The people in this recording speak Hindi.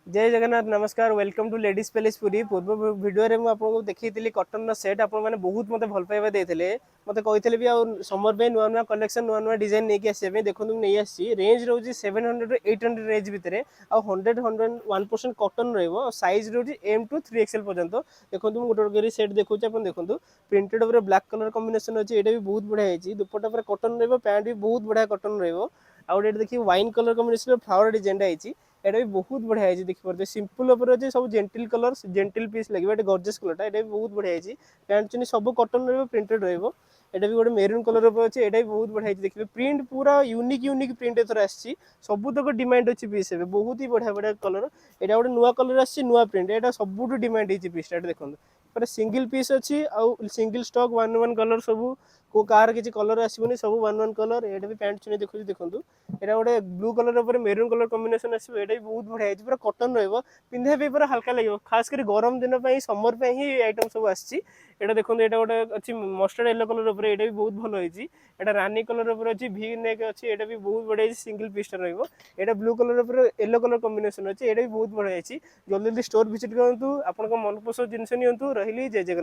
जय जगन्नाथ नमस्कार welcome to ladies palace Puri पूर्व वीडियो रे आपको देखी कटन सेट आप बहुत मत भल पाइबा देते मत कही भी समर पे नुआ नुआ कलेक्शन नुआ नुआ डिजाइन नहीं आसपे देखो नहीं आसी रेंज रोज 700 टू 800 रेंज भितर आ 100 कटन रईज रोज एम टू 3XL पर्यंत देखो गोटे गोटे सेट देखो देखो प्रिंटेड उपर ब्लैक कलर कॉम्बिनेशन अच्छी ये भी बहुत बढ़िया दुपट्टा पर कटन पैंट भी बहुत बढ़िया कटन रोटे देखिए wine colour combination flower design एटा भी बहुत बढ़िया है देखिए सिंपल उपर अच्छे सब जेंटिल कलर जेंटिल पीस लगे गॉर्जियस कलर ये भी बहुत बढ़िया है पैंट चुनी सब कटन प्रिंटेड रहा भी गोटे मेरून कलर अच्छे ये भी बहुत बढ़िया देखिए प्रिंट पूरा यूनिक प्रिंट एथर आसी सब तक डिमांड अच्छी पीस है बहुत ही बढ़िया बढ़िया कलर यहाँ गोटे नुआ कलर आसी नुआ प्रिंट यहाँ सब डिमांड है पीस देखो सिंगल पीस अच्छी single stock one one colour सब को कार किसी कलर आसबनी सब वन वन कलर ये भी पैंट चुनी देखो देखो यहाँ गोटे blue colour maroon colour combination आसो ये भी बहुत बढ़िया है पूरा कटन पिंधा भी पूरा हल्का लगे खास कर गरम दिन समर ही आइटम सब आसी देखो यहाँ गोटे अच्छी मस्टर्ड येलो कलर ये भी बहुत भल होती है रानी कलर अच्छी भी नेक अच्छी ये भी बहुत बढ़िया सिंगल पीस रहा blue colour yellow colour combination अच्छी ये भी बहुत बढ़िया जल्दी जल्दी स्टोर विजिट करूँ आप मनपसंद जिन नि रही जय जगन्नाथ।